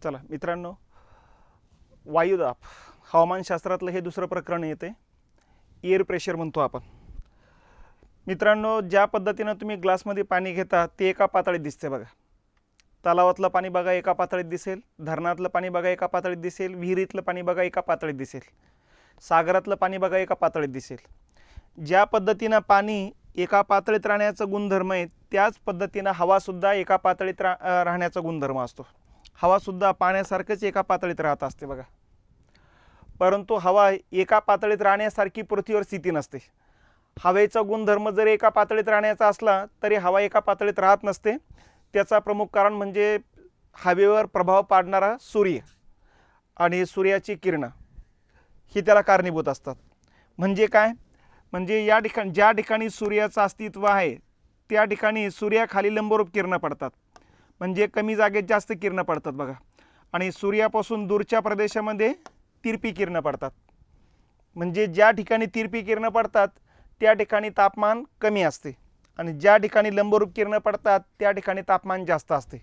चला मित्रांनो, वायुदाब हवामानशास्त्रातलं हे दुसरं प्रकरण येते. एअर प्रेशर म्हणतो आपण. मित्रांनो, ज्या पद्धतीनं तुम्ही ग्लासमध्ये पाणी घेता ते एका पातळीत दिसते बघा. तलावातलं पाणी बघा एका पातळीत दिसेल, धरणातलं पाणी बघा एका पातळीत दिसेल, विहिरीतलं पाणी बघा एका पातळीत दिसेल, सागरातलं पाणी बघा एका पातळीत दिसेल. ज्या पद्धतीनं पाणी एका पातळीत राहण्याचं गुणधर्म आहे, त्याच पद्धतीनं हवासुद्धा एका पातळीत राहण्याचा गुणधर्म असतो. हवासुद्धा पाण्यासारखंच एका पातळीत राहत असते बघा. परंतु हवा एका पातळीत राहण्यासारखी पृथ्वीवर स्थिती नसते. हवेचा गुणधर्म जर एका पातळीत राहण्याचा असला तरी हवा एका पातळीत राहत नसते. त्याचा प्रमुख कारण म्हणजे हवेवर प्रभाव पाडणारा सूर्य आणि सूर्याची किरणं ही त्याला कारणीभूत असतात. म्हणजे काय? म्हणजे ज्या ठिकाणी सूर्याचं अस्तित्व आहे त्या ठिकाणी सूर्याखाली लंबरूप किरणं पडतात, म्हणजे कमी जागेत जास्त किरणं पडतात बघा. आणि सूर्यापासून दूरच्या प्रदेशामध्ये तिरपी किरणं पडतात. म्हणजे ज्या ठिकाणी तिरपी किरणं पडतात त्या ठिकाणी तापमान कमी असते आणि ज्या ठिकाणी लंबरूप किरणं पडतात त्या ठिकाणी तापमान जास्त असते.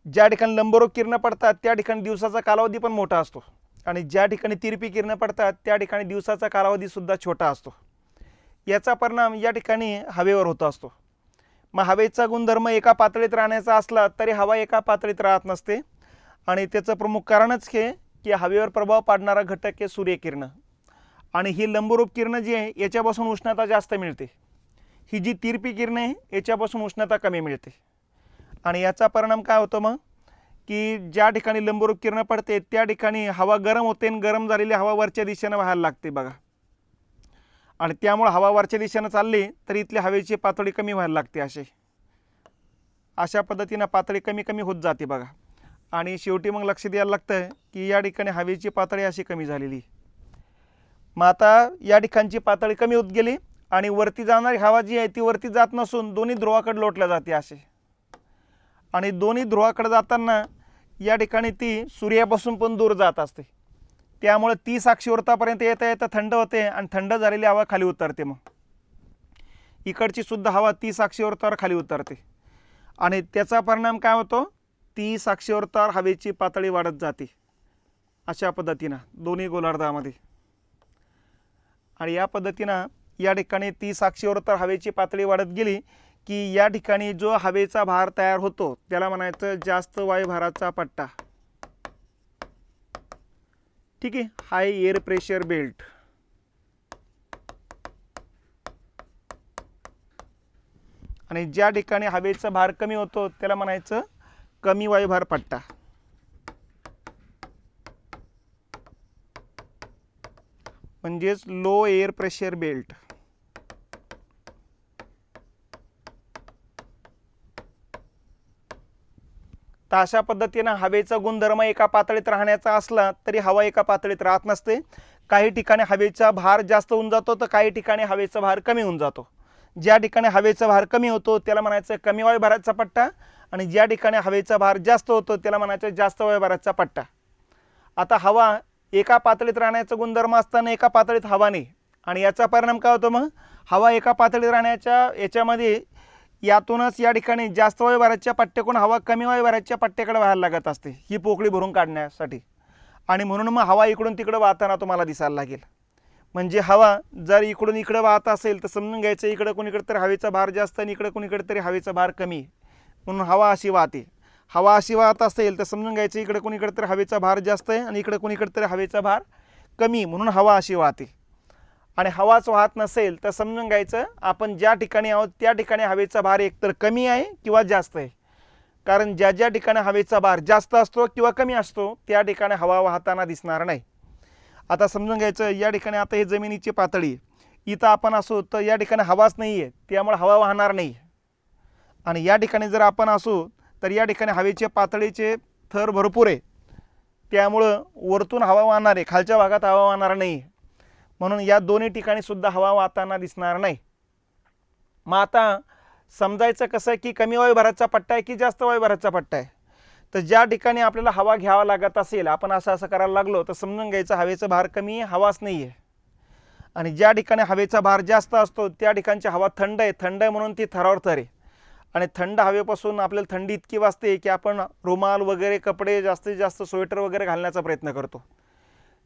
ज्या ठिकाणी लंबरूप किरणं पडतात त्या ठिकाणी दिवसाचा कालावधी पण मोठा असतो आणि ज्या ठिकाणी तिरपी किरणं पडतात त्या ठिकाणी दिवसाचा कालावधीसुद्धा छोटा असतो. याचा परिणाम या ठिकाणी हवेवर होत असतो. मग हवेचा गुणधर्म एका पातळीत राहण्याचा असला तरी हवा एका पातळीत राहत नसते आणि त्याचं प्रमुख कारणच हे की हवेवर प्रभाव पाडणारा घटक आहे सूर्यकिरणं. आणि ही लंबरूप किरणं जी आहे याच्यापासून उष्णता जास्त मिळते. ही जी तिरपी किरणं आहे याच्यापासून उष्णता कमी मिळते. आणि याचा परिणाम काय होतो मग की ज्या ठिकाणी लंबरूप किरणं पडते त्या ठिकाणी हवा गरम होते आणि गरम झालेली हवा वरच्या दिशेनं व्हायला लागते बघा. आणि त्यामुळे हवा वरच्या दिशेनं चालली तर इथली हवेची पातळी कमी व्हायला लागते. अशा पद्धतीनं पातळी कमी कमी होत जाते बघा. आणि शेवटी मग लक्ष द्यायला लागतं की या ठिकाणी हवेची पातळी अशी कमी झालेली. मग आता या ठिकाणची पातळी कमी होत गेली आणि वरती जाणारी हवा जी आहे ती वरती जात नसून दोन्ही ध्रुवाकडे लोटल्या जाते आणि दोन्ही ध्रुवाकडे जाताना या ठिकाणी ती सूर्यापासून पण दूर जात असते. त्यामुळे 30 अक्षांशापर्यंत येता येता थंड होते आणि थंड झालेली हवा खाली उतरते. मग इकडची सुद्धा हवा 30 अक्षांशावर खाली उतरते आणि त्याचा परिणाम काय होतो? 30 अक्षांशावर हवेची पातळी वाढत जाते अशा पद्धतीनं दोन्ही गोलार्धामध्ये. आणि या पद्धतीनं या ठिकाणी 30 अक्षांशांवर हवेची पातळी वाढत गेली की या ठिकाणी जो हवेचा भार तयार होतो त्याला म्हणायचं जास्त वायुभाराचा पट्टा. ठीक आहे, हाय एअर प्रेशर बेल्ट. आणि ज्या ठिकाणी हवेचा भार कमी होतो त्याला म्हणायचं कमी वायुभार पट्टा. म्हणजेच लो एअर प्रेशर बेल्ट. तर अशा पद्धतीनं हवेचा गुणधर्म एका पातळीत राहण्याचा असला तरी हवा एका पातळीत राहत नसते. काही ठिकाणी हवेचा भार जास्त होऊन जातो तर काही ठिकाणी हवेचा भार कमी होऊन जातो. ज्या ठिकाणी हवेचा भार कमी होतो त्याला म्हणायचं कमी वायुभाराचा पट्टा आणि ज्या ठिकाणी हवेचा भार जास्त होतो त्याला म्हणायचं जास्त वायुभाराचा पट्टा. आता हवा एका पातळीत राहण्याचा गुणधर्म असताना एका पातळीत हवा नाही. आणि याचा परिणाम काय होतो? मग हवा एका पातळीत राहण्याच्या याच्यामध्ये यातूनच या ठिकाणी जास्त वायुभाराच्या पट्ट्याकडून हवा कमी वायुभाराच्या पट्ट्याकडे व्हायला लागत असते ही पोकळी भरून काढण्यासाठी. आणि म्हणून मग हवा इकडून तिकडे वाहताना तुम्हाला दिसायला लागेल. म्हणजे हवा जर इकडून इकडे वाहत असेल तर समजून घ्यायचं इकडे कोणीकडे तरी हवेचा भार जास्त आणि इकडे कोणीकडे तरी हवेचा भार कमी, म्हणून हवा अशी वाहते. हवा अशी वाहत असेल तर समजून घ्यायचं इकडे कोणीकडे तरी हवेचा भार जास्त आहे आणि इकडे कोणीकडे तरी हवेचा भार कमी, म्हणून हवा अशी वाहते. आणि हवाच वाहत नसेल तर समजून घ्यायचं आपण ज्या ठिकाणी आहोत त्या ठिकाणी हवेचा भार एकतर कमी आहे किंवा जास्त आहे. कारण ज्या ज्या ठिकाणी हवेचा भार जास्त असतो किंवा कमी असतो त्या ठिकाणी हवा वाहताना दिसणार नाही. आता समजून घ्यायचं या ठिकाणी आता ही जमिनीची पातळी इथं आपण असो तर या ठिकाणी हवाच नाही आहे त्यामुळे हवा वाहणार नाही. आणि या ठिकाणी जर आपण असो तर या ठिकाणी हवेच्या पातळीचे थर भरपूर आहे त्यामुळं वरतून हवा वाहणार आहे, खालच्या भागात हवा वाहणार नाही. म्हणून या दोन्ही ठिकाणी सुद्धा हवा वाहताना दिसणार नाही. मग आता समजायचं कसं की कमी वायुभाराचा पट्टा आहे की जास्त वायुभाराचा पट्टा आहे? तर ज्या ठिकाणी आपल्याला हवा घ्यावा लागत असेल आपण असं करायला लागलो तर समजून घ्यायचं हवेचा भार कमी आहे, हवाच नाही आहे. आणि ज्या ठिकाणी हवेचा भार जास्त असतो त्या ठिकाणची हवा थंड आहे म्हणून ती थरावर थर आहे. आणि थंड हवेपासून आपल्याला थंडी इतकी वाजते की आपण रुमाल वगैरे कपडे जास्तीत जास्त स्वेटर वगैरे घालण्याचा प्रयत्न करतो.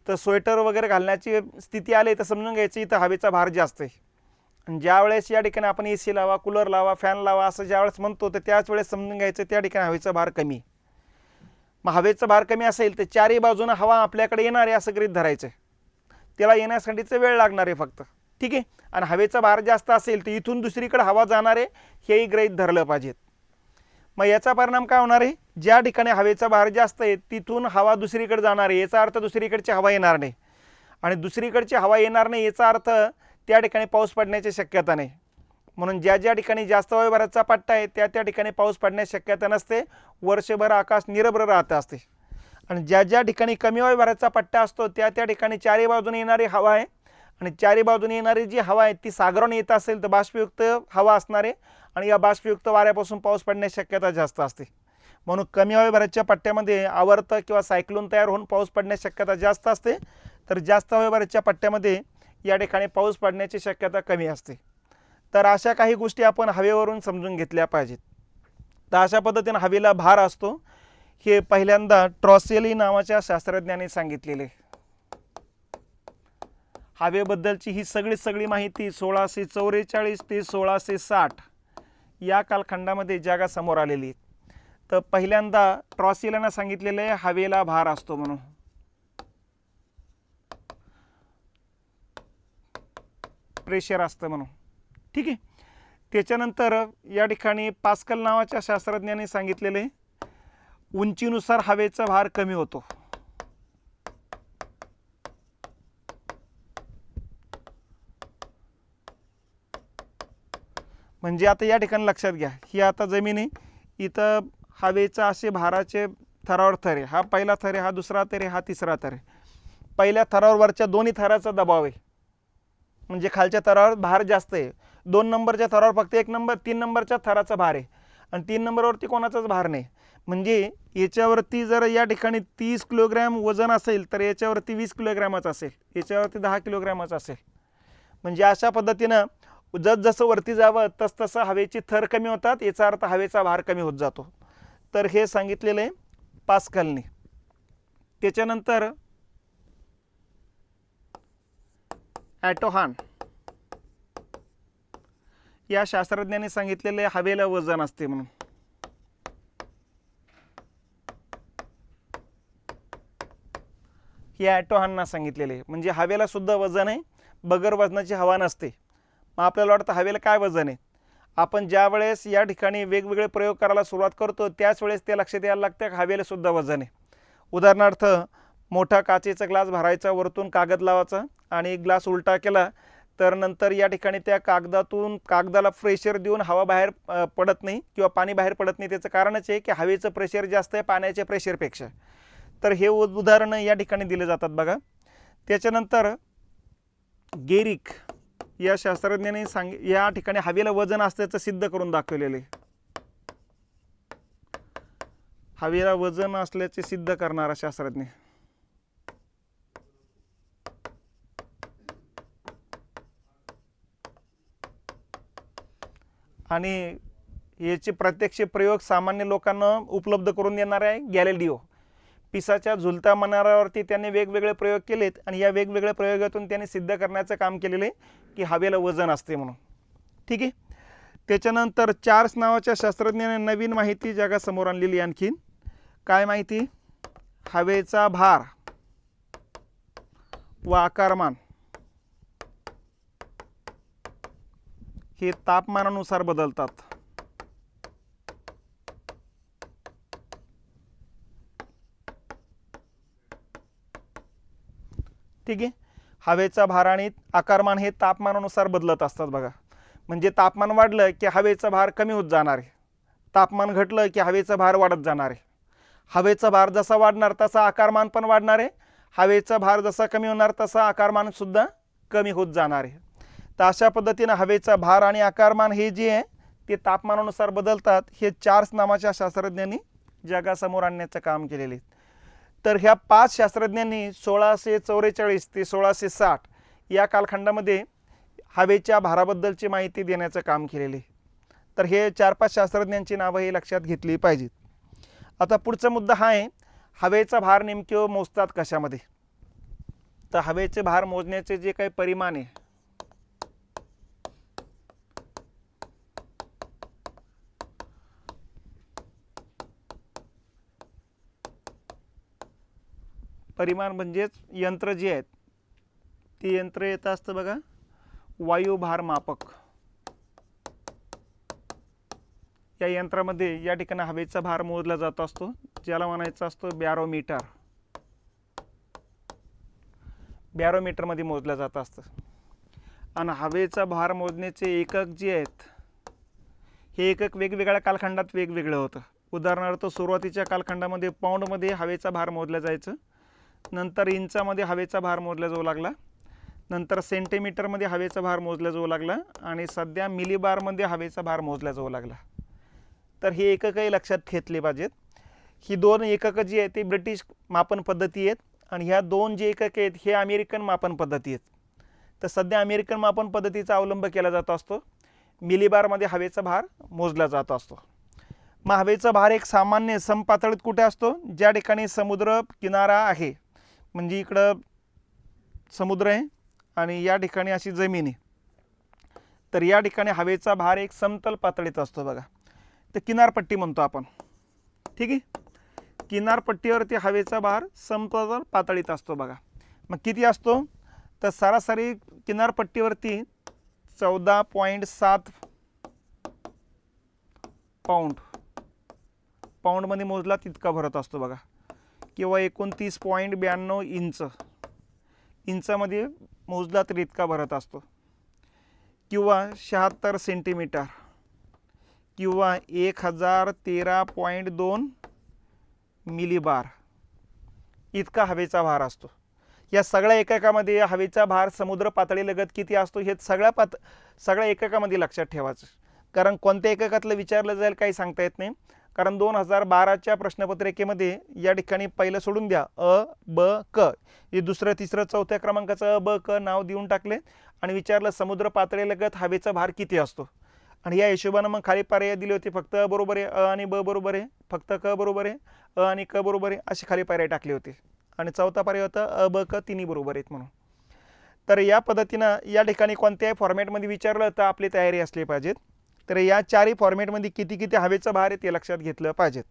तर स्वेटर वगैरे घालण्याची स्थिती आली तर समजून घ्यायची इथं हवेचा भार जास्त आहे. आणि ज्या वेळेस या ठिकाणी आपण AC लावा, कूलर लावा, फॅन लावा असं ज्या वेळेस म्हणतो तर त्याच वेळेस समजून घ्यायचं त्या ठिकाणी हवेचा भार कमी. मग हवेचा भार कमी असेल तर चारही बाजूनं हवा आपल्याकडे येणार आहे असं गृहीत धरायचं. त्याला येण्यासाठीच वेळ लागणार आहे फक्त. ठीक आहे. आणि हवेचा भार जास्त असेल तर इथून दुसरीकडे हवा जाणार आहे हेही गृहीत धरलं पाहिजेत. मग याचा परिणाम काय होणार आहे, ज्या ठिकाणी हवेचा भार जास्त आहे तिथून हवा दुसरीकडे जाणार आहे, याचा अर्थ दुसरीकडची हवा येणार नाही. आणि दुसरीकडची हवा येणार नाही याचा अर्थ त्या ठिकाणी पाऊस पडण्याची शक्यता नाही. म्हणून ज्या ज्या ठिकाणी जास्त वायुभाराचा पट्टा आहे त्या त्या ठिकाणी पाऊस पडण्याची शक्यता नसते. वर्षभर आकाश निरभ्र राहत असते. आणि ज्या ज्या ठिकाणी कमी वायुभाराचा पट्टा असतो त्या त्या ठिकाणी चारी बाजूने येणारी हवा आहे. आणि चारी बाजूने येणारी जी हवा आहे ती सागरातून येत असेल तर बाष्पयुक्त हवा असणार आहे. आणि या बाष्पयुक्त वाऱ्यापासून पाऊस पडण्याची शक्यता जास्त असते. म्हणून कमी वायुभाराच्या पट्ट्यामध्ये आवर्त किंवा सायक्लोन तयार होऊन पाऊस पडण्याची शक्यता जास्त असते. तर जास्त वायुभाराच्या पट्ट्यामध्ये या ठिकाणी पाऊस पडण्याची शक्यता कमी असते. तर अशा काही गोष्टी आपण हवेवरून समजून घेतल्या पाहिजेत. तर अशा पद्धतीने हवेला भार असतो हे पहिल्यांदा ट्रॉसेली नावाच्या शास्त्रज्ञाने सांगितलेले. हवेबद्दलची ही सगळी माहिती 1644 ते 1660 या कालखंडामध्ये जगासमोर आलेली. तर पहिल्यांदा ट्रॉसेलीने सांगितलेलं आहे हवेला भार असतो म्हणून. प्रेशर असतं म्हणून. ठीक आहे. त्याच्यानंतर या ठिकाणी पास्कल नावाच्या शास्त्रज्ञाने सांगितलेले उंचीनुसार हवेचा भार कमी होतो. म्हणजे आता या ठिकाणी लक्षात घ्या, ही आता जमीन आहे, इथं हवेचा असे भाराचे थरावर थर आहे. हा पहिला थर आहे, हा दुसरा थर आहे, हा तिसरा थर आहे. पहिल्या थरावर वरच्या दोन्ही थराचा दबाव आहे, म्हणजे खालच्या थरावर भार जास्त आहे. 2 नंबरच्या थरावर फक्त 3 नंबरच्या थराचा भार आहे आणि 3 नंबरवरती कोणाचाच भार नाही. म्हणजे याच्यावरती जर या ठिकाणी 30 किलोग्रॅम वजन असेल तर याच्यावरती 20 किलोग्रॅमच असेल, याच्यावरती 10 किलोग्रॅमच असेल. म्हणजे अशा पद्धतीनं जसं वरती जावं तसं हवेची थर कमी होतात, याचा अर्थ हवेचा भार कमी होत जातो. तर हे सांगितलेलं आहे पास्कलने. त्याच्यानंतर ॲटोहान या शास्त्रज्ञांनी सांगितलेले हवेला वजन असते म्हणून. हे ॲटोहानना सांगितलेले. म्हणजे हवेला सुद्धा वजन आहे, बगर वजनाची हवा नसते. मग आपल्याला वाटतं हवेला काय वजन आहे. आपण ज्या वेळेस या ठिकाणी वेगवेगळे प्रयोग करायला सुरुवात करतो त्याच वेळेस ते लक्षात यायला लागतं की हवेला सुद्धा वजन आहे. उदाहरणार्थ मोठा काचेचा ग्लास भरायचा, वरतून कागद लावायचा आणि एक ग्लास उलटा केला तर नंतर या ठिकाणी त्या कागदाला प्रेशर देऊन हवा बाहेर पडत नाही किंवा पाणी बाहेर पडत नाही. त्याचं कारणच आहे की हवेचं प्रेशर जास्त आहे पाण्याच्या प्रेशरपेक्षा. तर हे उदाहरणं या ठिकाणी दिले जातात बघा. त्याच्यानंतर गेरिक या शास्त्रज्ञाने या ठिकाणी हवेला वजन असल्याचं सिद्ध करून दाखवलेले. हवेला वजन असल्याचे सिद्ध करणारा शास्त्रज्ञ. आणि याचे प्रत्यक्ष प्रयोग सामान्य लोकांना उपलब्ध करून देणार आहे गॅलिलिओ. पिसाच्या झुलत्या मनारावरती त्यांनी वेगवेगळे प्रयोग केलेत आणि या वेगवेगळ्या प्रयोगातून त्यांनी सिद्ध करण्याचं काम केलेलं आहे की हवेला वजन असते म्हणून. ठीक आहे. त्याच्यानंतर चार्ल्स नावाच्या शास्त्रज्ञाने नवीन माहिती जगासमोर आणलेली. आणखीन काय माहिती, हवेचा भार व आकारमान हे तापमानानुसार बदलतात. ठीक आहे. हवेचा भार आणि आकारमान हे तापमानानुसार बदलत असतात बघा. म्हणजे तापमान वाढलं की हवेचा भार कमी होत जाणार आहे, तापमान घटलं की हवेचा भार वाढत जाणार आहे. हवेचा भार जसा वाढणार तसा आकारमान पण वाढणार आहे, हवेचा भार जसा कमी होणार तसा आकारमान सुद्धा कमी होत जाणार आहे. तर अशा पद्धतीनं हवेचा भार आणि आकारमान हे जे आहे ते तापमानानुसार बदलतात. हे चार्ल्स नावाच्या शास्त्रज्ञांनी जगासमोर आणण्याचं काम केलेले. तर ह्या 5 शास्त्रज्ञांनी 1644 ते 1660 या कालखंडामध्ये हवेच्या भाराबद्दलची माहिती देण्याचं काम केलेले. तर हे 4-5 शास्त्रज्ञांची नावं हे लक्षात घेतली पाहिजेत. आता पुढचा मुद्दा हा आहे, हवेचा भार नेमके मोजतात कशामध्ये. तर हवेचे भार मोजण्याचे जे काही परिमाण आहे परिमाण म्हणजेच यंत्र जे आहेत ती यंत्र येत असतं बघा वायुभार मापक. या यंत्रामध्ये या ठिकाणी हवेचा भार मोजला जात असतो, ज्याला म्हणायचा असतो बॅरोमीटर. बॅरोमीटरमध्ये मोजलं जात असतं. आणि हवेचा भार मोजण्याचे एकक जे आहेत हे एकक वेगवेगळ्या कालखंडात वेगवेगळं होतं. उदाहरणार्थ सुरुवातीच्या कालखंडामध्ये पाऊंडमध्ये हवेचा भार मोजला जायचं, नंतर इंचामध्ये हवेचा भार मोजला जाऊ लागला, नंतर सेंटीमीटरमध्ये हवेचा भार मोजला जाऊ लागला आणि सध्या मिलीबारमध्ये हवेचा भार मोजला जाऊ लागला. तर हे एककही लक्षात घेतले पाहिजेत. ही दोन एककं जी आहेत ती ब्रिटिश मापन पद्धती आहेत आणि ह्या दोन जे एकक आहेत हे अमेरिकन मापन पद्धती आहेत. तर सध्या अमेरिकन मापन पद्धतीचा अवलंब केला जात असतो. मिलीबारमध्ये हवेचा भार मोजला जात असतो. मग हवेचा भार एक सामान्य समपातळीत कुठे असतो, ज्या ठिकाणी समुद्र किनारा आहे, म्हणजे इकडं समुद्र आहे आणि या ठिकाणी अशी जमीन आहे. तर या ठिकाणी हवेचा भार एक समतल पातळीत असतो बघा. तर किनारपट्टी म्हणतो आपण, ठीक आहे. किनारपट्टीवरती हवेचा भार समतल पातळीत असतो बघा. मग किती असतो, तर सरासरी किनारपट्टीवरती 14.7 पाऊंडमध्ये मोजला तितका भरत असतो बघा, किंवा 29.92 इंचामध्ये मोजला तर इतका भरत असतो, किंवा 76 सेंटीमीटर, किंवा 1013.2 मिलीबार इतका हवेचा भार असतो. या सगळ्या एककामध्ये हवेचा भार समुद्र पातळीलगत किती असतो हे सगळ्या एककामध्ये लक्षात ठेवायचं. कारण कोणत्या एककातलं विचारलं जाईल काही सांगता येत नाही. कारण 2012च्या प्रश्नपत्रिकेमध्ये या ठिकाणी पहिलं सोडून द्या अ ब क, हे दुसरं तिसरं चौथ्या क्रमांकाचं अ ब क नाव देऊन टाकले आणि विचारलं समुद्र पातळीलगत हवेचा भार किती असतो. आणि या हिशोबानं मग खाली पर्याय दिले होते, फक्त अ बरोबर आहे, अ आणि ब बरोबर आहे, फक्त क बरोबर आहे, अ आणि क बरोबर आहे, असे खाली पर्याय टाकले होते. आणि चौथा पर्याय होता अ ब क तिन्ही बरोबर आहेत म्हणून. तर या पद्धतीनं या ठिकाणी कोणत्याही फॉर्मॅटमध्ये विचारलं तर आपली तयारी असली पाहिजेत. तर या चारही फॉर्मॅटमध्ये किती किती हवेचा भार आहे ते लक्षात घेतलं पाहिजेत.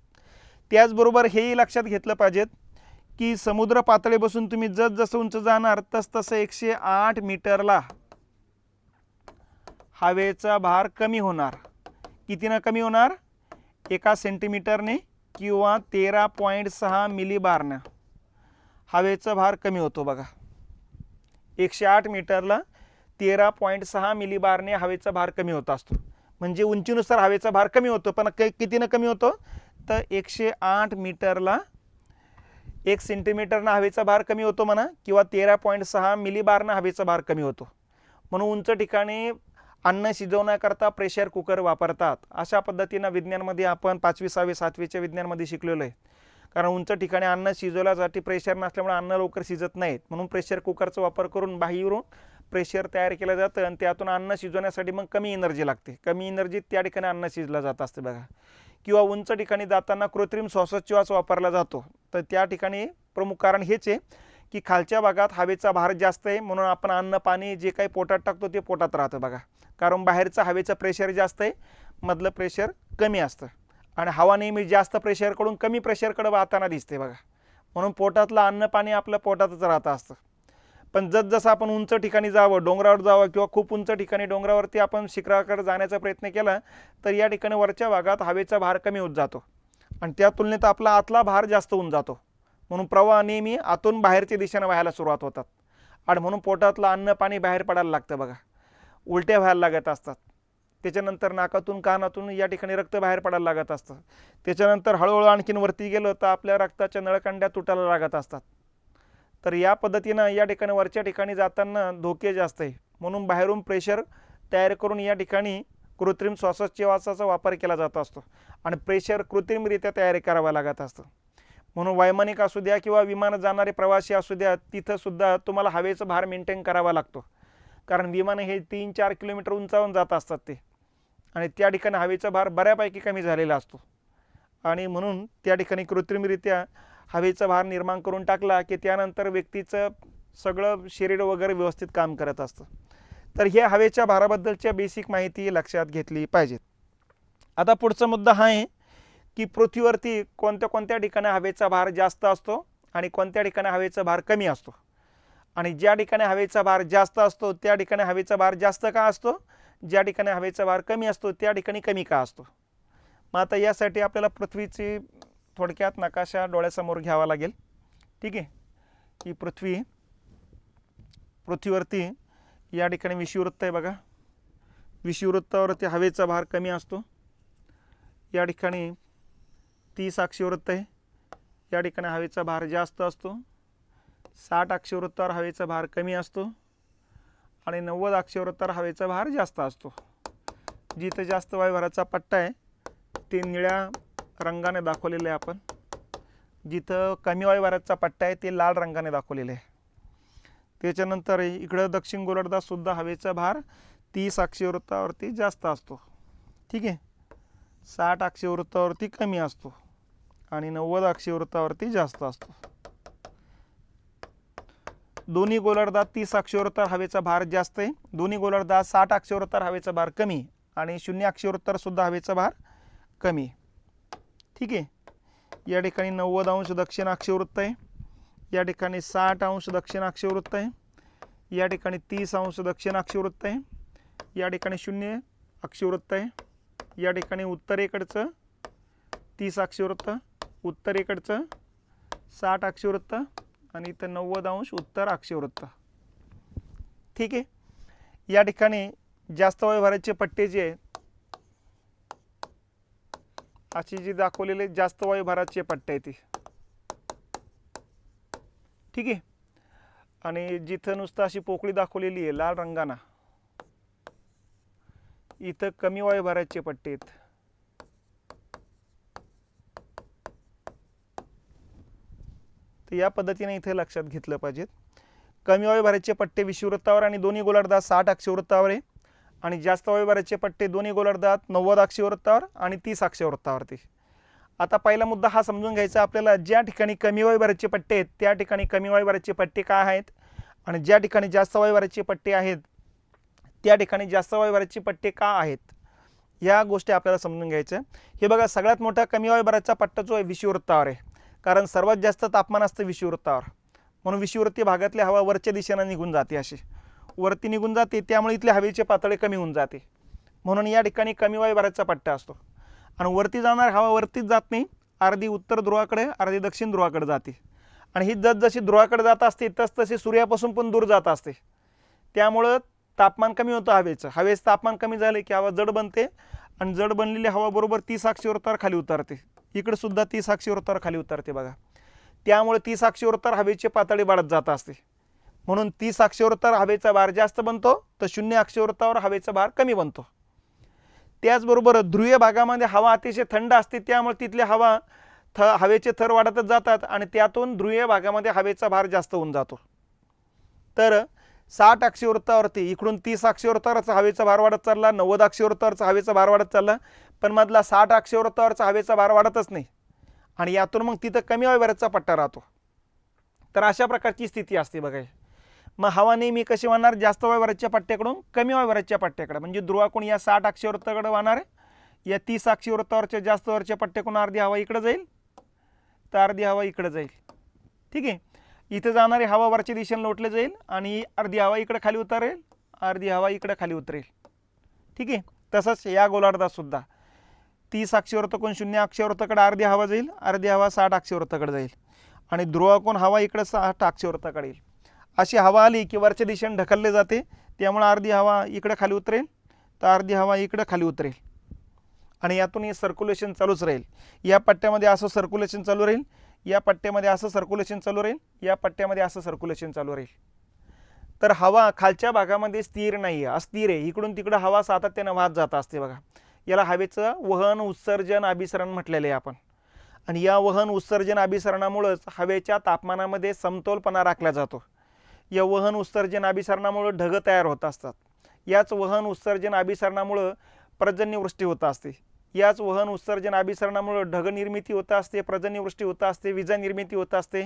त्याचबरोबर हेही लक्षात घेतलं पाहिजेत की समुद्र पातळीपासून तुम्ही जसं उंच जाणार तसं 108 मीटरला हवेचा भार कमी होणार. कितीनं कमी होणार, 1 सेंटीमीटरने किंवा 13.6 मिलीबारनं हवेचा भार कमी होतो बघा. 108 मीटरला 13.6 मिलीबारने हवेचा भार कमी होत असतो. म्हणजे उंचीनुसार हवेचा भार कमी होतो, पण कितीनं कमी होतो, तर 108 मीटरला 1 सेंटीमीटरनं हवेचा भार कमी होतो म्हणा, किंवा 13.6 मिलीबारनं हवेचा भार कमी होतो. म्हणून उंच ठिकाणी अन्न शिजवण्याकरता प्रेशर कुकर वापरतात. अशा पद्धतीनं विज्ञानमध्ये आपण 5वी 6वी 7वीच्या विज्ञानमध्ये शिकलेलो आहे. कारण उंच ठिकाणी अन्न शिजवण्यासाठी प्रेशर नसल्यामुळे अन्न लवकर शिजत नाहीत, म्हणून प्रेशर कुकरचा वापर करून बाहेरून प्रेशर तयार केलं जातं आणि त्यातून अन्न शिजवण्यासाठी मग कमी एनर्जी लागते. कमी एनर्जीत त्या ठिकाणी अन्न शिजलं जात असते बघा. किंवा उंच ठिकाणी जाताना कृत्रिम श्वासोच्छ्वास वापरला जातो. तर त्या ठिकाणी प्रमुख कारण हेच आहे की खालच्या भागात हवेचा भार जास्त आहे, म्हणून आपण अन्न पाणी जे काही पोटात टाकतो ते पोटात राहतं बघा. कारण बाहेरचं हवेचं प्रेशर जास्त आहे, मधलं प्रेशर कमी असतं आणि हवा नेहमी जास्त प्रेशरकडून कमी प्रेशरकडे वाहताना दिसते बघा. म्हणून पोटातलं अन्न पाणी आपलं पोटातच राहतं असतं. पण जसं आपण उंच ठिकाणी जावं, डोंगरावर जावं किंवा खूप उंच ठिकाणी डोंगरावरती आपण शिखराकडे जाण्याचा प्रयत्न केला तर या ठिकाणी वरच्या भागात हवेचा भार कमी होत जातो आणि त्या तुलनेत आपला आतला भार जास्त होऊन जातो. म्हणून प्रवाह नेहमी आतून बाहेरच्या दिशेने व्हायला सुरुवात होतात आणि म्हणून पोटातलं अन्न पाणी बाहेर पडायला लागतं बघा. उलट्या व्हायला लागत असतात, त्याच्यानंतर नाकातून कानातून या ठिकाणी रक्त बाहेर पडायला लागत असतं. त्याच्यानंतर हळूहळू आणखीन वरती गेलं तर आपल्या रक्ताच्या नळकांड्या तुटायला लागत असतात. तर या पद्धतीनं या ठिकाणी वरच्या ठिकाणी जाताना धोके जास्त आहे, म्हणून बाहेरून प्रेशर तयार करून या ठिकाणी कृत्रिम श्वासोच्छवासाचा वापर केला जात असतो आणि प्रेशर कृत्रिमरित्या तयारी करावं लागत असतं. म्हणून वैमानिक असू द्या किंवा विमानात जाणारे प्रवासी असू द्या, तिथं सुद्धा तुम्हाला हवेचा भार मेंटेन करावा लागतो. कारण विमानं हे 3-4 किलोमीटर उंचावून जात असतात ते आणि त्या ठिकाणी हवेचा भार बऱ्यापैकी कमी झालेला असतो आणि म्हणून त्या ठिकाणी कृत्रिमरित्या हवेचा भार निर्माण करून टाकला की त्यानंतर व्यक्तीचं सगळं शरीर वगैरे व्यवस्थित काम करत असतं. तर हे हवेच्या भाराबद्दलच्या बेसिक माहिती लक्षात घेतली पाहिजे. आता पुढचा मुद्दा हा आहे की पृथ्वीवरती कोणत्या कोणत्या ठिकाणी हवेचा भार जास्त असतो आणि कोणत्या ठिकाणी हवेचा भार कमी असतो आणि ज्या ठिकाणी हवेचा भार जास्त असतो त्या ठिकाणी हवेचा भार जास्त का असतो, ज्या ठिकाणी हवेचा भार कमी असतो त्या ठिकाणी कमी का असतो. मग आता यासाठी आपल्याला पृथ्वीची थोडक्यात नकाशा डोळ्यासमोर घ्यावा लागेल. ठीक आहे, ही पृथ्वीवरती या ठिकाणी विषुववृत्त आहे बघा. विषुववृत्तावरती हवेचा भार कमी असतो. या ठिकाणी 30 अक्षवृत्त आहे, या ठिकाणी हवेचा भार जास्त असतो. 60 अक्षवृत्तावर हवेचा भार कमी असतो आणि 90 अक्षवृत्तावर हवेचा भार जास्त असतो. जिथं जास्त वायुभाराचा पट्टा आहे ते निळ्या रंगाने दाखवलेले आहे आपण, जिथं कमी वायुभाराचा पट्टा आहे ते लाल रंगाने दाखवलेले आहे. त्याच्यानंतर इकडं दक्षिण गोलार्धात सुद्धा हवेचा भार 30 अक्षवृत्तावरती जास्त असतो. ठीक आहे, 60 अक्षवृत्तावरती कमी असतो आणि 90 अक्षवृत्तावरती जास्त असतो. दोन्ही गोलार्धात 30 अक्षवृत्तावर हवेचा भार जास्त आहे, दोन्ही गोलार्धात 60 अक्षवृत्तावर हवेचा भार कमी आणि 0 अक्षवृत्तावर सुद्धा हवेचा भार कमी. ठीक आहे, या ठिकाणी 90 अंश दक्षिण अक्षवृत्त आहे, या ठिकाणी 60 अंश दक्षिण अक्षवृत्त आहे, या ठिकाणी 30 अंश दक्षिण अक्षवृत्त आहे, या ठिकाणी 0 अक्षवृत्त आहे, या ठिकाणी उत्तरेकडचं 30 अक्षवृत्त, उत्तरेकडचं 60 अक्षवृत्त आणि इथं 90 अंश उत्तर अक्षवृत्त. ठीक आहे, या ठिकाणी जास्त वायुभाराचे पट्टे जे आहेत अशी जी दाखवलेले जास्त वायुभाराचे पट्टे आहेत. ठीक आहे, आणि जिथं नुसतं अशी पोकळी दाखवलेली आहे लाल रंगाना इथं कमी वायुभाराचे पट्टे आहेत. तर या पद्धतीने इथे लक्षात घेतलं पाहिजे. कमी वायुभाराचे पट्टे विषुववृत्तावर आणि दोन्ही गोलार्धात 60 अक्षवृत्तावर आहे आणि जास्त वायुभाराचे पट्टे दोन्ही गोलार्धात 90 अक्षवृत्तावर आणि 30 अक्षवृत्तावरती. आता पहिला मुद्दा हा समजून घ्यायचा आपल्याला, ज्या ठिकाणी कमी वायुभाराचे पट्टे आहेत त्या ठिकाणी कमी वायुभाराचे पट्टे काय आहेत आणि ज्या ठिकाणी जास्त वायुभाराचे पट्टे आहेत त्या ठिकाणी जास्त वायुभाराचे पट्टे का आहेत, या गोष्टी आपल्याला समजून घ्यायच्या. हे बघा, सगळ्यात मोठा कमी वायुभाराचा पट्टा जो आहे विषुववृत्तावर आहे, कारण सर्वात जास्त तापमान असतं विषुववृत्तावर, म्हणून विषुववृत्तीय भागातली हवा वरच्या दिशेने निघून जाते, अशी वरती निघून जाते, त्यामुळे इथले हवेचे पातळी कमी होऊन जाते, म्हणून या ठिकाणी कमी वायुभाराचा पट्टा असतो. आणि वरती जाणार हवा वरतीच जात नाही, अर्धी उत्तर ध्रुवाकडे अर्धी दक्षिण ध्रुवाकडे जाते आणि ही जशी ध्रुवाकडे जात असते तशी सूर्यापासून पण दूर जात असते, त्यामुळं तापमान कमी होतं हवेचं. हवेचं तापमान कमी झाले की हवा जड बनते आणि जड बनलेली हवा बरोबर 30 अक्षवृत्तावर खाली उतरते. इकडे सुद्धा 30 अक्षवृत्तावर खाली उतरते बघा, त्यामुळे 30 अक्षवृत्तावर हवेची पातळी वाढत जात असते, म्हणून 30 अक्षवृत्तावर हवेचा भार जास्त बनतो तर 0 अक्षवृत्तावर हवेचा भार कमी बनतो. त्याचबरोबर ध्रुवीय भागामध्ये हवा अतिशय थंड असते, त्यामुळे तिथले हवेचे थर वाढतच जातात आणि त्यातून ध्रुवीय भागामध्ये हवेचा भार जास्त होऊन जातो. तर 60 अक्षवृत्तावरती इकडून 30 अक्षवृत्तावरचा हवेचा भार वाढत चालला, 90 अक्षवृत्तावरचा हवेचा भार वाढत चालला, पण मधला 60 अक्षवृत्तावरचा हवेचा भार वाढतच नाही आणि यातून मग तिथं कमी वायुभाराचा पट्टा राहतो. तर अशा प्रकारची स्थिती असते बघा. मग हवा नेहमी कशी वाहणार, जास्त वायुभाराच्या पट्ट्याकडून कमी वायुभाराच्या पट्ट्याकडे, म्हणजे ध्रुवाकडून या 60 अक्षवृत्ताकडे वाहणार आहे, या 30 अक्षवृत्तावरच्या जास्त वरच्या पट्ट्याकडून अर्धी हवा इकडे जाईल तर अर्धी हवा इकडे जाईल. ठीक आहे, इथे जाणारी हवा वरच्या दिशेने लोटले जाईल आणि अर्धी हवा इकडे खाली उतरेल, अर्धी हवा इकडे खाली उतरेल. ठीक आहे, तसंच या गोलार्धात सुद्धा 30 अक्षवृत्ताकडून 0 अक्षवृत्ताकडे अर्धी हवा जाईल, अर्धी हवा 60 अक्षवृत्ताकडे जाईल आणि ध्रुवाकडून हवा इकडे 60 अक्षवृत्ताकडे येईल. अशी हवा आली की वरच्या दिशेने ढकलले जाते, त्यामुळे अर्धी हवा इकडे खाली उतरेल तर अर्धी हवा इकडे खाली उतरेल आणि यातून हे सर्क्युलेशन चालूच राहील. या पट्ट्यामध्ये असं सर्क्युलेशन चालू राहील, या पट्ट्यामध्ये असं सर्क्युलेशन चालू राहील, या पट्ट्यामध्ये असं सर्क्युलेशन चालू राहील. तर हवा खालच्या भागामध्ये स्थिर नाही आहे, अस्थिर आहे, इकडून तिकडं हवा सातत्याने वाहत जात असते बघा. याला हवेचं वहन उत्सर्जन अभिसरण म्हटलेलं आहे आपण. आणि या वहन उत्सर्जन अभिसरणामुळेच हवेच्या तापमानामध्ये समतोलपणा राखला जातो. या वहन उत्सर्जन अभिसरणामुळे ढग तयार होत असतात. याच वहन उत्सर्जन अभिसरणामुळे पर्जन्यवृष्टी होत असते. याच वहन उत्सर्जन अभिसरणामुळे ढग निर्मिती होत असते, पर्जन्यवृष्टी होत असते, विजा निर्मिती होत असते.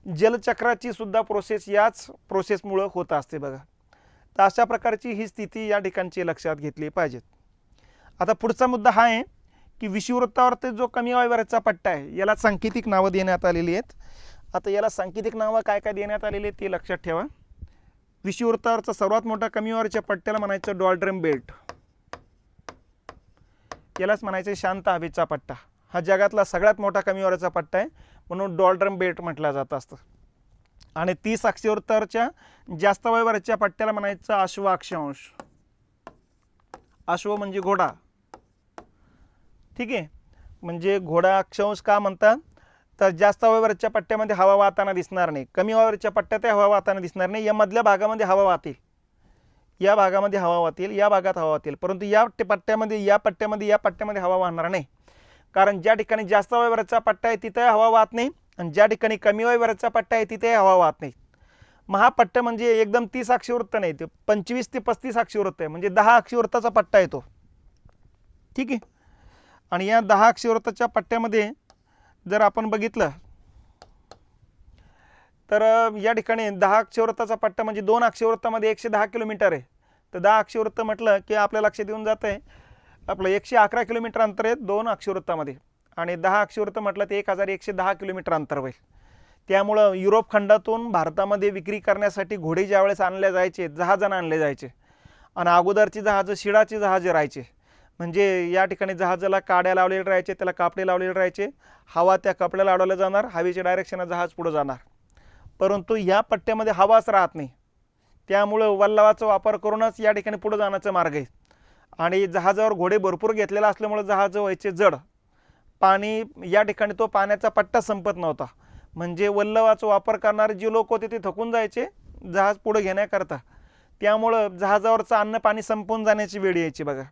जलचक्राची सुद्धा प्रोसेस याच प्रोसेसमुळे होत असते बघा. तर अशा प्रकारची ही स्थिती या ठिकाणची लक्षात घेतली पाहिजे. आता पुढचा मुद्दा हा आहे की विषुववृत्तावर जो कमी वायवरचा पट्टा आहे याला सांकेतिक नावं देण्यात आलेली आहेत. आता याला सांकेतिक नावं काय काय देण्यात आलेली आहेत ते लक्षात ठेवा. विषुववृत्तावरचा सर्वात मोठा कमी वायवरच्या पट्ट्याला म्हणायचं डॉल्ड्रम बेल्ट, यालाच म्हणायचं शांत हवेचा पट्टा. हा जगातला सगळ्यात मोठा कमी वायवरचा पट्टा आहे म्हणून डॉल्ड्रम बेल्ट म्हटलं जात असतं. आणि 30 अक्षांवरच्या जास्त वायवरच्या पट्ट्याला म्हणायचं अश्व अक्षांश. अश्व म्हणजे घोडा, ठीक आहे. म्हणजे घोडा अक्षांश का म्हणतात तर जास्त वायवरच्या पट्ट्यामध्ये हवा वाहताना दिसणार नाही, कमी वायवरच्या पट्ट्यात हवा वाहताना दिसणार नाही. या मधल्या भागामध्ये हवा वाहतील, या भागामध्ये हवा वाहतील, या भागात हवा वाहतील, परंतु या पट्ट्यामध्ये हवा वाहणार नाही. कारण ज्या ठिकाणी जास्त वायवरचा पट्टा आहे तिथे हवा वाहत नाही आणि ज्या ठिकाणी कमी वायवरचा पट्टा आहे तिथे हवा वाहत नाही. मग हा पट्टा म्हणजे एकदम 30 अक्षवृत्त नाही, ते 25 ते 35 अक्षवृत्त आहे, म्हणजे 10 अक्षवृत्ताचा पट्टा येतो, ठीक आहे. आणि या 10 अक्षवृत्ताच्या पट्ट्यामध्ये जर आपण बघितलं तर या ठिकाणी 10 अक्षवृत्ताचा पट्टा म्हणजे 2 अक्षवृत्तामध्ये 110 किलोमीटर आहे. तर 10 अक्षवृत्त म्हटलं की आपल्या लक्षात येऊन जातं आहे आपलं 111 किलोमीटर अंतर आहे 2 अक्षवृत्तामध्ये, आणि 10 अक्षवृत्त म्हटलं ते 1110 किलोमीटर अंतर होईल. त्यामुळं युरोप खंडातून भारतामध्ये विक्री करण्यासाठी घोडे ज्यावेळेस आणले जायचे, जहाजानं आणले जायचे, आणि अगोदरची जहाजं शिडाची जहाजे राहायचे. म्हणजे या ठिकाणी जहाजाला काड्या लावलेले राहायचे, त्याला कापडे लावलेले राहायचे, हवा त्या कपड्याला अडवल्या जाणार, हवेच्या डायरेक्शनला जहाज पुढे जाणार. परंतु या पट्ट्यामध्ये हवाच राहत नाही, त्यामुळं वल्लवाचा वापर करूनच या ठिकाणी पुढे जाण्याचा मार्ग आहे. आणि जहाजावर घोडे भरपूर घेतलेला असल्यामुळे जहाज व्हायचे जड. पाणी या ठिकाणी तो पाण्याचा पट्टा संपत नव्हता, म्हणजे वल्लवाचा वापर करणारे जे लोक होते ते थकून जायचे जहाज पुढे घेण्याकरता. त्यामुळं जहाजावरचं अन्न पाणी संपून जाण्याची वेळ यायची बघा.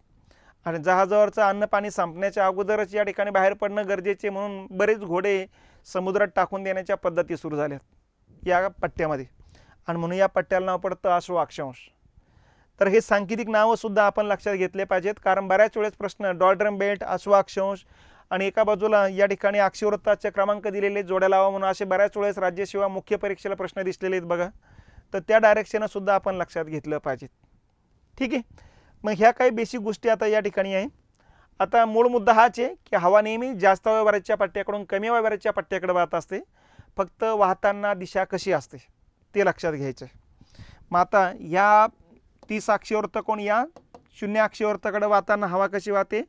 आणि जहाजावरचं अन्न पाणी संपण्याच्या अगोदरच या ठिकाणी बाहेर पडणं गरजेचे म्हणून बरेच घोडे समुद्रात टाकून देण्याच्या पद्धती सुरू झाल्यात या पट्ट्यामध्ये, आणि म्हणून या पट्ट्याला नाव पडतं अश्व अक्षांश. तर हे सांकेतिक नावं सुद्धा आपण लक्षात घेतले पाहिजेत, कारण बऱ्याच वेळेस प्रश्न डॉल्ड्रम बेल्ट, अश्व अक्षांश आणि एका बाजूला या ठिकाणी अक्षवृत्ताचे क्रमांक दिलेले जोड्या लावा म्हणून असे बऱ्याच वेळेस राज्यसेवा मुख्य परीक्षेला प्रश्न दिसलेले आहेत बघा. तर त्या डायरेक्शनं सुद्धा आपण लक्षात घेतलं पाहिजे, ठीक आहे. मग ह्या काही बेसिक गोष्टी आता या ठिकाणी आहे. आता मूळ मुद्दा हाच आहे की हवा नेहमी जास्त वायवरच्या पट्ट्याकडून कमी वायवरच्या पट्ट्याकडे वाहत असते, फक्त वाहताना दिशा कशी असते ते लक्षात घ्यायचं. मग आता या 30 अक्षवृत्त कोण या 0 अक्षवृत्ताकडे वाहताना हवा कशी वाहते,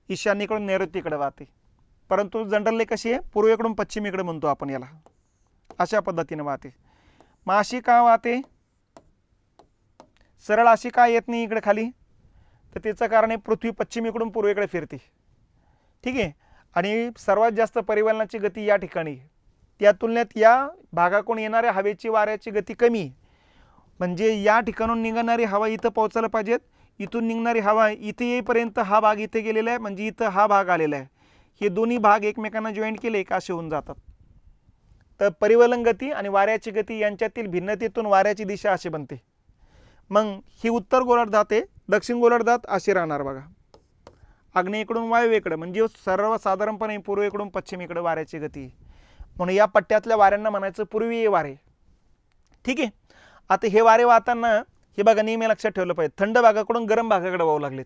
ईशान्येकडून नैऋत्येकडे वाहते, परंतु जनरली कशी आहे पूर्वेकडून पश्चिमेकडे म्हणतो आपण याला, अशा पद्धतीने वाहते. मग अशी का वाहते, सरळ अशी का येत नाही इकडे खाली, तर त्याचं कारण आहे पृथ्वी पश्चिमेकडून पूर्वेकडे फिरते, ठीक आहे. आणि सर्वात जास्त परिवहनाची गती या ठिकाणी, त्या तुलनेत या भागाकडून येणाऱ्या हवेची वाऱ्याची गती कमी आहे. म्हणजे या ठिकाणून निघणारी हवा इथं पोहोचायला पाहिजेत, इथून निघणारी हवा इथे येईपर्यंत हा भाग इथे गेलेला आहे, म्हणजे इथं हा भाग आलेला आहे. हे दोन्ही भाग एकमेकांना जॉईंट केले का असे होऊन जातात. तर परिवहन गती आणि वाऱ्याची गती यांच्यातील भिन्नतेतून वाऱ्याची दिशा अशी बनते. मग ही उत्तर गोलार्धात आहे, दक्षिण गोलार्धात अशी राहणार बघा, आग्नेयेकडून वायव्येकडे, म्हणजे सर्वसाधारणपणे पूर्वेकडून पश्चिमेकडे वाऱ्याची गती. म्हणून या पट्ट्यातल्या वाऱ्यांना म्हणायचं पूर्वीय वारे, ठीक आहे. आता हे वारे वाहताना हे बघा नेहमी लक्षात ठेवलं पाहिजे, थंड भागाकडून गरम भागाकडे वाहू लागलेत,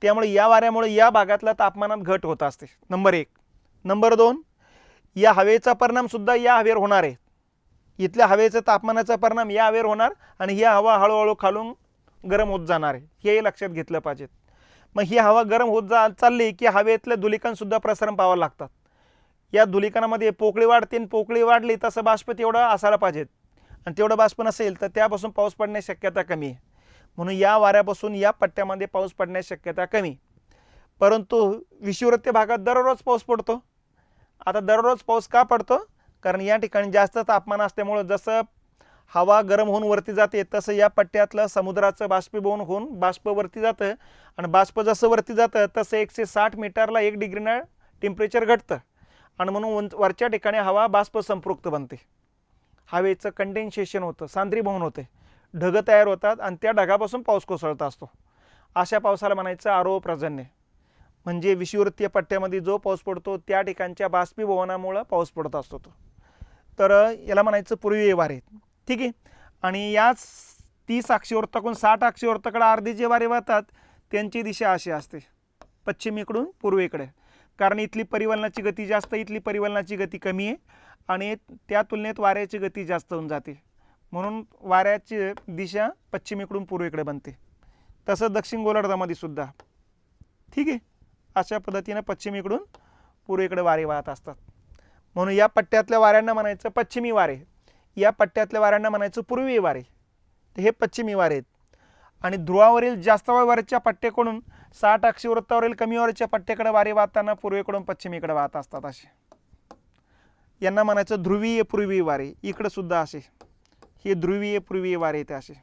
त्यामुळे या वाऱ्यामुळे या भागातल्या तापमानात घट होत असते, नंबर 1. नंबर 2, या हवेचा परिणाम सुद्धा या हवेवर होणार आहे. इथल्या हवेचा तापमानाचा परिणाम या हवेवर होणार आणि ही हवा हळूहळू खालून गरम होत जाणार आहे, हे लक्षात घेतलं पाहिजे. मग ही हवा गरम होत चालली की हवेतल्या धुलिकणसुद्धा प्रसरण पाहावं लागतात. या धुलिकणामध्ये पोकळी वाढते आणि पोकळी वाढली तसं बाष्प तेवढं असायला पाहिजेत, आणि तेवढं बाष्प नसेल तर त्यापासून पाऊस पडण्याची शक्यता कमी आहे. म्हणून या वाऱ्यापासून या पट्ट्यामध्ये पाऊस पडण्याची शक्यता कमी. परंतु विषुववृत्तीय भागात दररोज पाऊस पडतो. आता दररोज पाऊस का पडतो, कारण या ठिकाणी जास्त तापमान असल्यामुळं जसं हवा गरम होऊन वरती जाते तसं या पट्ट्यातलं समुद्राचं बाष्पीभवन होऊन बाष्प वरती जातं, आणि बाष्प जसं वरती जातं तसं 160 मीटरला 1 डिग्रीनं टेम्परेचर घटतं, आणि म्हणून वरच्या ठिकाणी हवा बाष्प संपृक्त बनते, हवेचं कंडेन्सेशन होतं, सांद्रीभवन होते, ढग तयार होतात आणि त्या ढगापासून पाऊस कोसळत असतो. अशा पावसाला म्हणायचं आरोह पर्जन्य. म्हणजे विषुववृत्तीय पट्ट्यामध्ये जो पाऊस पडतो त्या ठिकाणच्या बाष्पीभवनामुळे पाऊस पडत असतो तो. तर याला म्हणायचं पूर्वीय वारे. ठीक आहे. आणि याच 30 अक्षीवृत्ताकडून 60 अक्षीवृत्ताकडे अर्धे जे वारे वाहतात त्यांची दिशा अशी असते, पश्चिमेकडून पूर्वेकडे. कारण इथली परिवलनाची गती जास्त, इथली परिवलनाची गती कमी आहे आणि त्या तुलनेत वाऱ्याची गती जास्त होऊन जाते, म्हणून वाऱ्याची दिशा पश्चिमेकडून पूर्वेकडे बनते. तसं दक्षिण गोलार्धामध्ये सुद्धा. ठीक आहे. अशा पद्धतीने पश्चिमेकडून पूर्वेकडे वारे वाहत असतात. म्हणून या पट्ट्यातल्या वाऱ्यांना म्हणायचं पश्चिमी वारे, या पट्ट्यातल्या वाऱ्यांना म्हणायचं पूर्वीय वारे. हे पश्चिमी वारे आहेत. आणि ध्रुवावरील जास्त वाऱ्याच्या पट्ट्याकडून 60 अक्षीवृत्तावरील कमी वाऱ्याच्या पट्ट्याकडे वारे वाहताना पूर्वेकडून पश्चिमेकडे वाहत असतात असे. यांना म्हणायचं ध्रुवीय पूर्वीय वारे. इकडे सुद्धा असे हे ध्रुवीय पूर्वीय वारे येते असे.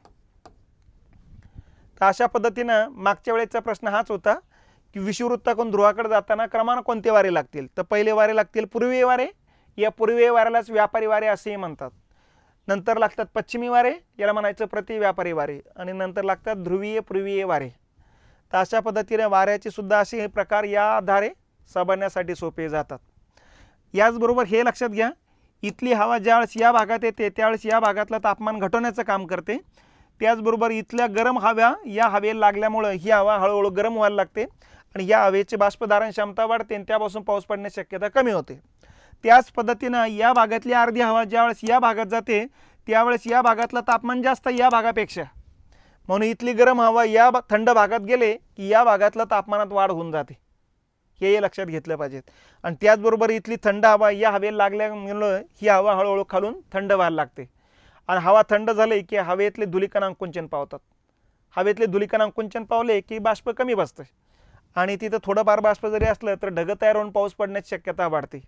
तर अशा पद्धतीनं मागच्या वेळेचा प्रश्न हाच होता की विषुववृत्ताकडून ध्रुवाकडे जाताना क्रमानं कोणते वारे लागतील. तर पहिले वारे लागतील पूर्वीय वारे. या पूर्वीय वाऱ्यालाच व्यापारी वारे असेही म्हणतात. नंतर लागतात पश्चिमी वारे, याला म्हणायचं प्रतिव्यापारी वारे. आणि नंतर लागतात ध्रुवीय पूर्वीय वारे. तर अशा पद्धतीने वाऱ्याचे सुद्धा असे प्रकार या आधारे समजण्यासाठी सोपे जातात. याचबरोबर हे लक्षात घ्या, इथली हवा ज्यावेळेस या भागात येते त्यावेळेस या भागातलं तापमान घटवण्याचं काम करते. त्याचबरोबर इथल्या गरम हव्या या हवेला लागल्यामुळं ही हवा हळूहळू गरम व्हायला लागते आणि या हवेची बाष्पधारण क्षमता वाढते आणि त्यापासून पाऊस पडण्याची शक्यता कमी होते. त्याच पद्धतीनं या भागातली अर्धी हवा ज्यावेळेस या भागात जाते त्यावेळेस या भागातलं तापमान जास्त या भागापेक्षा, म्हणून इथली गरम हवा या थंड भागात गेले की या भागातलं तापमानात वाढ होऊन जाते. हे लक्षात घेतलं पाहिजे. आणि त्याचबरोबर इथली थंड हवा या हवेला लागल्यामुळं ही हवा हळूहळू खालून थंड व्हायला लागते आणि हवा थंड झाली की हवेतले धुलीकण अंकुंचन पावतात. हवेतले धुलीकण अंकुंचन पावले की बाष्प कमी बसते आणि तिथं थोडंफार बाष्प जरी असलं तर ढग तयार होऊन पाऊस पडण्याची शक्यता वाढते.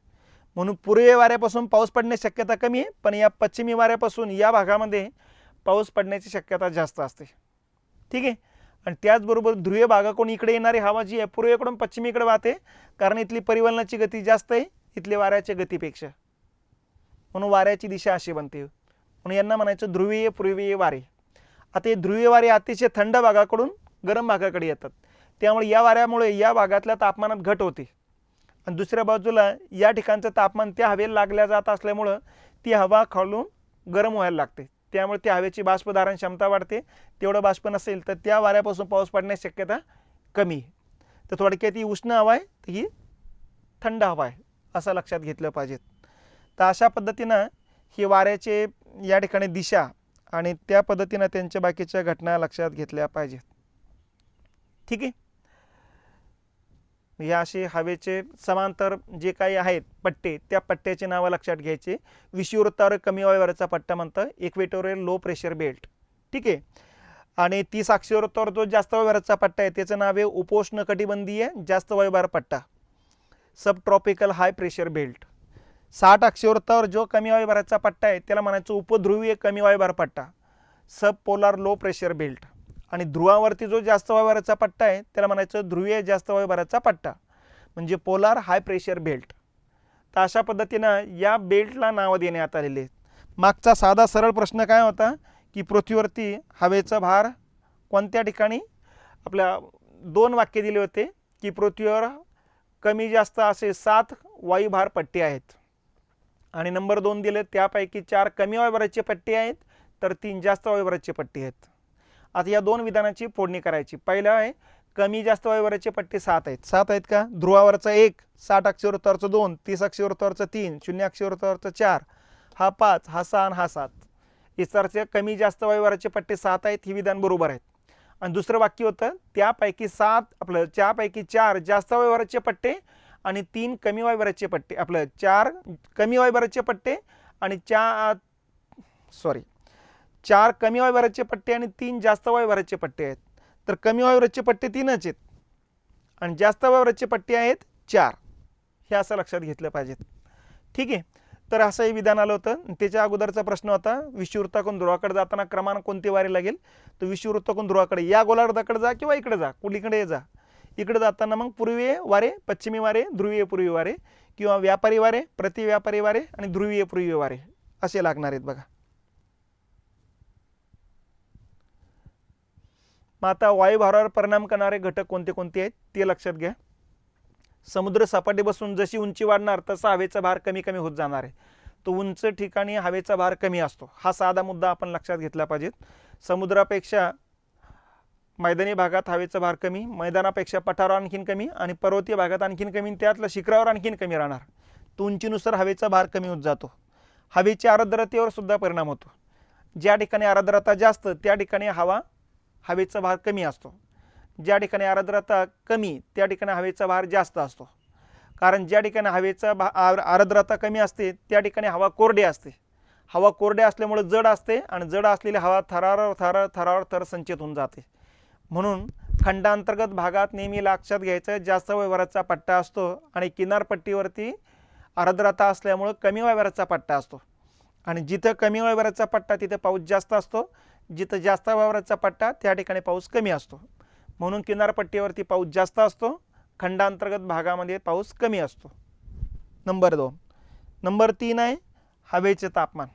म्हणून पूर्वीय वाऱ्यापासून पाऊस पडण्याची शक्यता कमी आहे, पण या पश्चिमी वाऱ्यापासून या भागामध्ये पाऊस पडण्याची शक्यता जास्त असते. ठीक आहे. आणि त्याचबरोबर ध्रुवीय भागाकडून इकडे येणारी हवा जी आहे पूर्वेकडून पश्चिमेकडे वाहते, कारण इथली परिवलनाची गती जास्त आहे इथली वाऱ्याच्या गतीपेक्षा, म्हणून वाऱ्याची दिशा अशी बनते. म्हणून यांना म्हणायचं ध्रुवीय पूर्वीय वारे. आता हे ध्रुवीय वारे अतिशय थंड भागाकडून गरम भागाकडे येतात, त्यामुळे या वाऱ्यामुळे या भागातल्या तापमानात घट होते आणि दुसऱ्या बाजूला या ठिकाणचं तापमान त्या हवेला लागल्या जात असल्यामुळं ती हवा खालून गरम व्हायला लागते, त्यामुळे त्या हवेची बाष्पधारण क्षमता वाढते. तेवढं बाष्प नसेल तर त्या वाऱ्यापासून पाऊस पडण्याची शक्यता कमी आहे. तर थोडक्यात ही उष्ण हवा आहे, तर ही थंड हवा आहे असं लक्षात घेतलं पाहिजे. तर अशा पद्धतीनं ही वाऱ्याचे या ठिकाणी दिशा आणि त्या पद्धतीनं त्यांच्या बाकीच्या घटना लक्षात घेतल्या पाहिजेत. ठीक आहे. या असे हवेचे समांतर जे काही आहेत पट्टे त्या पट्ट्याचे नावं लक्षात घ्यायचे. विषुववृत्तावर कमी वायुभाराचा पट्टा म्हणतात इक्वेटोरियल लो प्रेशर बेल्ट. ठीक आहे. आणि 30 अक्षीवृत्तावर जो जास्त वायुभाराचा पट्टा आहे त्याचं नाव आहे उपोष्ण कटिबंधीय जास्त वायुभार पट्टा, सब ट्रॉपिकल हाय प्रेशर बेल्ट. 60 अक्षीवृत्तावर जो कमी वायुभाराचा पट्टा आहे त्याला म्हणायचं उपध्रुवीय कमी वायुभार पट्टा, सब पोलार लो प्रेशर बेल्ट. आणि ध्रुवावरती जो जास्त वायुभाराचा पट्टा आहे त्याला म्हणायचं ध्रुवीय जास्त वायुभाराचा पट्टा, म्हणजे पोलार हाय प्रेशर बेल्ट. तर अशा पद्धतीनं या बेल्टला नावं देण्यात आलेले आहेत. मागचा साधा सरळ प्रश्न काय होता की पृथ्वीवरती हवेचा भार कोणत्या ठिकाणी, आपल्या 2 वाक्य दिले होते की पृथ्वीवर कमी जास्त असे 7 वायुभार पट्टे आहेत आणि नंबर 2 दिले त्यापैकी 4 कमी वायुभाराचे पट्टे आहेत तर 3 जास्त वायुभाराचे पट्टे आहेत. आता या 2 विधानाची फोडणी करायची. पहिलं आहे कमी जास्त वायुभाराचे पट्टे 7 आहेत. 7 आहेत का? ध्रुवावरचा 1, 60 अक्षीवृत्तावरचा 2, 30 अक्षीवृत्तावरचा 3, 0 अक्षीवृत्तावरचा 4, हा 5, हा 6 आणि हा 7. इतरचे कमी जास्त वायुभाराचे पट्टे 7 आहेत. ही विधान बरोबर आहेत. आणि दुसरं वाक्य होतं त्यापैकी 4पैकी 4 जास्त वायुभाराचे पट्टे आणि 3 कमी वायुभाराचे पट्टे, 4 कमी वायुभाराचे पट्टे आणि 4 कमी वायुभाराचे पट्टे आणि 3 जास्त वायुभाराचे पट्टे आहेत. तर कमी वायुभाराचे पट्टे 3च आहेत आणि जास्त वायुभाराचे पट्टे आहेत 4. हे असं लक्षात घेतलं पाहिजे. ठीक आहे. तर असंही विधान आलं होतं. त्याच्या अगोदरचा प्रश्न होता विषुववृत्ताकडून ध्रुवाकडे जाताना क्रमानं कोणते वारे लागेल. तर विषुववृत्ताकडून ध्रुवाकडे या गोलार्धाकडे जा किंवा इकडे जा, कुठलीकडे जा. इकडे जाताना मग पूर्वीय वारे, पश्चिमी वारे, ध्रुवीय पूर्वीय वारे किंवा व्यापारी वारे, प्रतिव्यापारी वारे आणि ध्रुवीय पूर्वीय वारे असे लागणार आहेत बघा. मग आता वायुभारावर परिणाम करणारे घटक कोणते कोणते आहेत ते लक्षात घ्या. समुद्र सपाटीपासून जशी उंची वाढणार तसा हवेचा भार कमी कमी होत जाणार आहे. तो उंच ठिकाणी हवेचा भार कमी असतो. हा साधा मुद्दा आपण लक्षात घेतला पाहिजे. समुद्रापेक्षा मैदानी भागात हवेचा भार कमी, मैदानापेक्षा पठारावर आणखीन कमी आणि पर्वतीय भागात आणखीन कमी, त्यातलं शिखरावर आणखीन कमी राहणार. तो उंचीनुसार हवेचा भार कमी होत जातो. हवेच्या आर्द्रतेवर सुद्धा परिणाम होतो. ज्या ठिकाणी आर्द्रता जास्त त्या ठिकाणी हवेचा भार कमी असतो. ज्या ठिकाणी आर्द्रता कमी त्या ठिकाणी हवेचा भार जास्त असतो. कारण ज्या ठिकाणी आर्द्रता कमी असते त्या ठिकाणी हवा कोरडी असते. हवा कोरडी असल्यामुळे जड असते आणि जड असलेली हवा थरावर थर संचित होऊन जाते. म्हणून खंडांतर्गत भागात नेहमी लक्षात घ्यायचं जास्त वायुभाराचा पट्टा असतो आणि किनारपट्टीवरती आर्द्रता असल्यामुळे कमी वायुभाराचा पट्टा असतो. आणि जिथं कमी वायुभाराचा पट्टा तिथे पाऊस जास्त असतो, जिथं जास्त वायुभाराचा पट्टा त्या ठिकाणी पाऊस कमी असतो. म्हणून किनारपट्टीवरती पाऊस जास्त असतो, खंडांतर्गत भागामध्ये पाऊस कमी असतो. नंबर 2. नंबर 3 आहे हवेचे तापमान.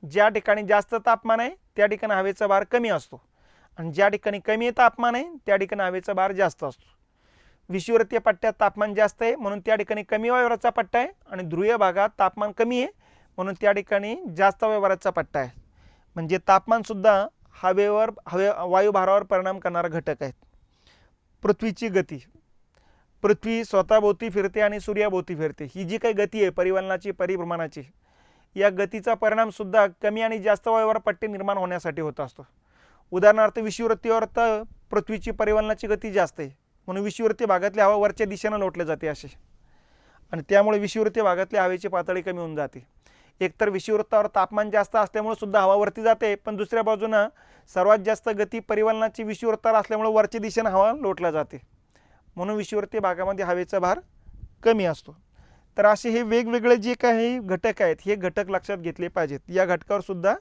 ज्या ठिकाणी जास्त तापमान आहे त्या ठिकाणी हवेचा भार कमी असतो आणि ज्या ठिकाणी कमी तापमान आहे त्या ठिकाणी हवेचा भार जास्त असतो. विषुववृत्तीय पट्ट्यात तापमान जास्त आहे म्हणून त्या ठिकाणी कमी वायुभाराचा पट्टा आहे आणि ध्रुवीय भागात तापमान कमी आहे म्हणून त्या ठिकाणी जास्त वायुभाराचा पट्टा आहे. म्हणजे तापमानसुद्धा वायुभारावर परिणाम करणारा घटक आहेत. पृथ्वीची गती. पृथ्वी स्वतःभोवती फिरते आणि सूर्याभोवती फिरते. ही जी काही गती आहे परिवलनाची परिभ्रमणाची, या गतीचा परिणामसुद्धा कमी आणि जास्त वायुभार पट्टे निर्माण होण्यासाठी होत असतो. उदाहरणार्थ विषुववृत्तीवर तर पृथ्वीची परिवलनाची गती जास्त आहे म्हणून विषुववृत्तीय भागातली हवा वरच्या दिशेनं लोटली जाते अशी, आणि त्यामुळे विषुववृत्तीय भागातली हवेची पातळी कमी होऊन जाते. एकतर विषुववृत्तावर तापमान जास्त असल्यामुळे सुद्धा हवा वरती जाते, पण दुसऱ्या बाजूनं सर्वात जास्त गती परिवलनाची विषुववृत्तावर असल्यामुळे वरच्या दिशेनं हवा लोटला जाते म्हणून विषुववृत्तीय भागामध्ये हवेचा भार कमी असतो. तर असे हे वेगवेगळे जे काही घटक आहेत हे घटक लक्षात घेतले पाहिजेत. या घटकावर सुद्धा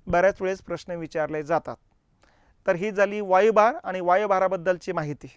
बऱ्याच वेळेस प्रश्न विचारले जातात. तर ही झाली वायुभार आणि वायुभाराबद्दलची माहिती.